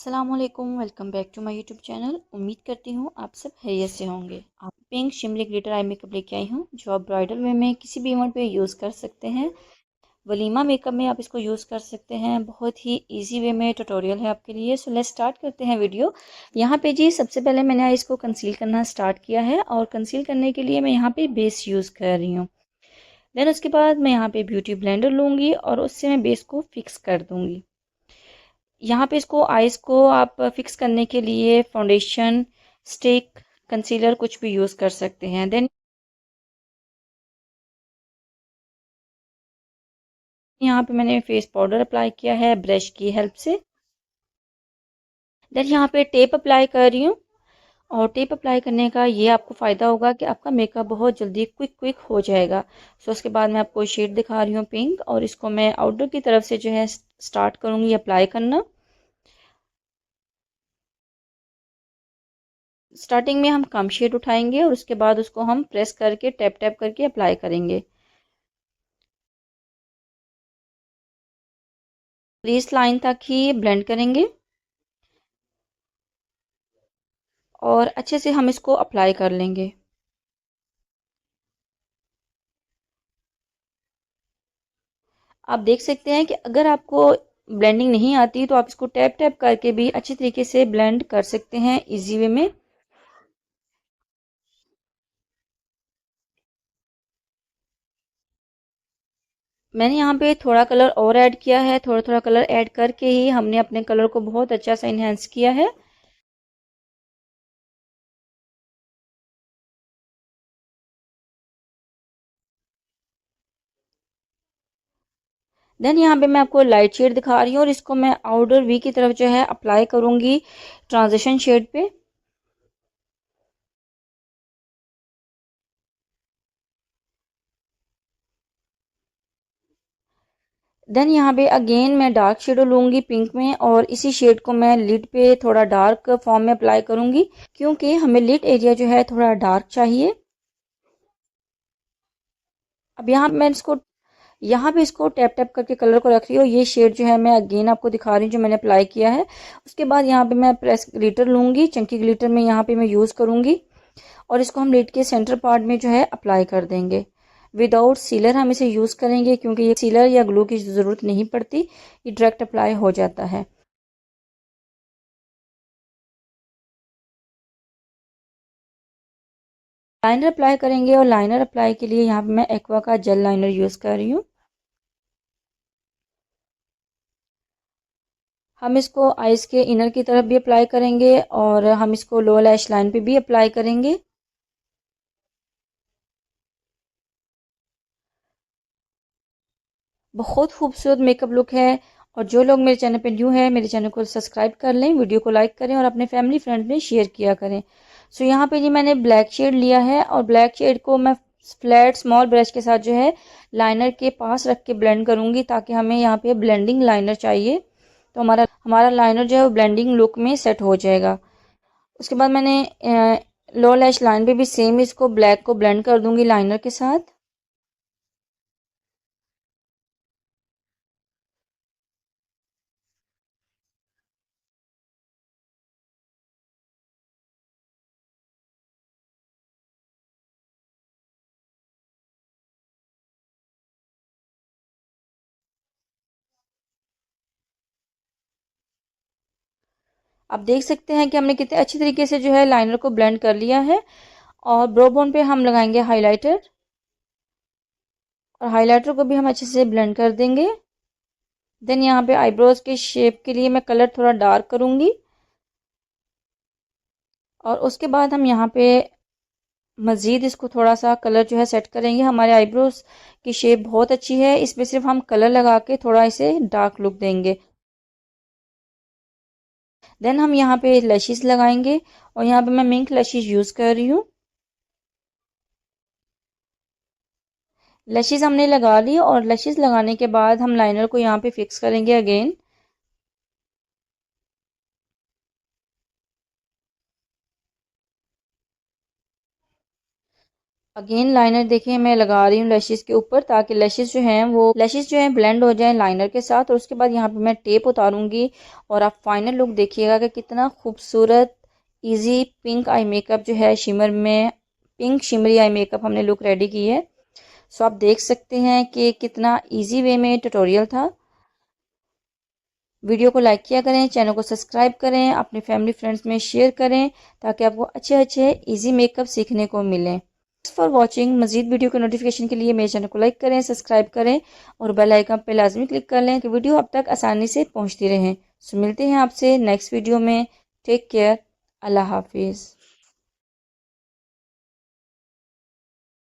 अस्सलामुअलैकुम, welcome back to my YouTube channel. उम्मीद करती हूँ आप सब खैरियत से होंगे। आप pink shimmery glitter eye makeup लेके आई हूँ जो आप ब्राइडल वे में किसी भी इवेंट पे यूज़ कर सकते हैं। वलीमा मेकअप में आप इसको यूज़ कर सकते हैं। बहुत ही इजी वे में ट्यूटोरियल है आपके लिए। सो लेट्स स्टार्ट करते हैं वीडियो। यहाँ पे जी सबसे पहले मैंने इसको कंसील करना स्टार्ट किया है और कंसील करने के लिए मैं यहाँ पे बेस यूज़ कर रही हूँ। देन उसके बाद मैं यहाँ पे ब्यूटी ब्लेंडर लूँगी और उससे मैं बेस को फिक्स कर दूँगी। यहाँ पे इसको आइज़ को आप फिक्स करने के लिए फाउंडेशन, स्टिक, कंसीलर कुछ भी यूज़ कर सकते हैं। देन यहाँ पे मैंने फेस पाउडर अप्लाई किया है ब्रश की हेल्प से। देन यहाँ पे टेप अप्लाई कर रही हूँ और टेप अप्लाई करने का ये आपको फ़ायदा होगा कि आपका मेकअप बहुत जल्दी क्विक क्विक हो जाएगा। सो उसके बाद मैं आपको शेड दिखा रही हूँ पिंक, और इसको मैं आउटर की तरफ से जो है स्टार्ट करूँगी अप्लाई करना। स्टार्टिंग में हम कम शेड उठाएंगे और उसके बाद उसको हम प्रेस करके टैप टैप करके अप्लाई करेंगे। इस लाइन तक ही ब्लेंड करेंगे और अच्छे से हम इसको अप्लाई कर लेंगे। आप देख सकते हैं कि अगर आपको ब्लेंडिंग नहीं आती तो आप इसको टैप टैप करके भी अच्छी तरीके से ब्लेंड कर सकते हैं इजी वे में। मैंने यहाँ पे थोड़ा कलर और ऐड किया है। थोड़ा थोड़ा कलर ऐड करके ही हमने अपने कलर को बहुत अच्छा सा इन्हेंस किया है। देन यहाँ पे मैं आपको लाइट शेड दिखा रही हूँ और इसको मैं आउटर वी की तरफ जो है अप्लाई करूँगी ट्रांजिशन शेड पे। देन यहाँ पे अगेन मैं डार्क शेडो लूँगी पिंक में और इसी शेड को मैं लिड पे थोड़ा डार्क फॉर्म में अप्लाई करूँगी क्योंकि हमें लिड एरिया जो है थोड़ा डार्क चाहिए। अब यहाँ पे इसको टैप टैप करके कलर को रख रही हूँ। ये शेड जो है मैं अगेन आपको दिखा रही हूँ जो मैंने अप्लाई किया है। उसके बाद यहाँ पे मैं प्रेस ग्लिटर लूँगी, चंकी ग्लिटर में यहाँ पे मैं यूज़ करूँगी और इसको हम लिड के सेंटर पार्ट में जो है अप्लाई कर देंगे। विदाउट सीलर हम इसे यूज़ करेंगे क्योंकि ये सीलर या ग्लू की ज़रूरत नहीं पड़ती, ये डायरेक्ट अप्लाई हो जाता है। लाइनर अप्लाई करेंगे और लाइनर अप्लाई के लिए यहाँ पे मैं एक्वा का जेल लाइनर यूज़ कर रही हूँ। हम इसको आइज़ के इनर की तरफ भी अप्लाई करेंगे और हम इसको लोअर लैश लाइन पे भी अप्लाई करेंगे। बहुत खूबसूरत मेकअप लुक है। और जो लोग मेरे चैनल पे न्यू है मेरे चैनल को सब्सक्राइब कर लें, वीडियो को लाइक करें और अपने फैमिली फ्रेंड में शेयर किया करें। सो यहाँ पे जी मैंने ब्लैक शेड लिया है और ब्लैक शेड को मैं फ्लैट स्मॉल ब्रश के साथ जो है लाइनर के पास रख के ब्लेंड करूँगी ताकि हमें यहाँ पे ब्लेंडिंग लाइनर चाहिए। तो हमारा हमारा लाइनर जो है वो ब्लेंडिंग लुक में सेट हो जाएगा। उसके बाद मैंने लो लैश लाइन पे भी सेम इसको ब्लैक को ब्लेंड कर दूंगी लाइनर के साथ। आप देख सकते हैं कि हमने कितने अच्छी तरीके से जो है लाइनर को ब्लेंड कर लिया है। और ब्रो बोन पे हम लगाएंगे हाइलाइटर और हाइलाइटर को भी हम अच्छे से ब्लेंड कर देंगे। देन यहाँ पे आईब्रोज के शेप के लिए मैं कलर थोड़ा डार्क करूँगी और उसके बाद हम यहाँ पे मज़ीद इसको थोड़ा सा कलर जो है सेट करेंगे। हमारे आईब्रोज की शेप बहुत अच्छी है, इसमें सिर्फ हम कलर लगा के थोड़ा इसे डार्क लुक देंगे। देन हम यहाँ पे लैशेस लगाएंगे और यहाँ पे मैं मिंक लैशेस यूज़ कर रही हूँ। लैशेस हमने लगा ली और लैशेस लगाने के बाद हम लाइनर को यहाँ पे फिक्स करेंगे अगेन। अगेन लाइनर देखें मैं लगा रही हूँ लैशेस के ऊपर, ताकि लैशेस जो हैं ब्लेंड हो जाएं लाइनर के साथ। और उसके बाद यहाँ पे मैं टेप उतारूंगी और आप फाइनल लुक देखिएगा कि कितना खूबसूरत इजी पिंक आई मेकअप जो है शिमर में, पिंक शिमरी आई मेकअप हमने लुक रेडी की है। सो आप देख सकते हैं कि कितना इजी वे में ट्यूटोरियल था। वीडियो को लाइक किया करें, चैनल को सब्सक्राइब करें, अपने फैमिली फ्रेंड्स में शेयर करें ताकि आपको अच्छे अच्छे इजी मेकअप सीखने को मिलें। Thanks for watching. मजीद वीडियो के नोटिफिकेशन के लिए मेरे चैनल को लाइक करें, सब्सक्राइब करें और बेल आइकन पर लाजमी क्लिक कर लें कि वीडियो अब तक आसानी से पहुंचती रहें। सो मिलते हैं आपसे नेक्स्ट वीडियो में। Take care. अल्लाह हाफिज़।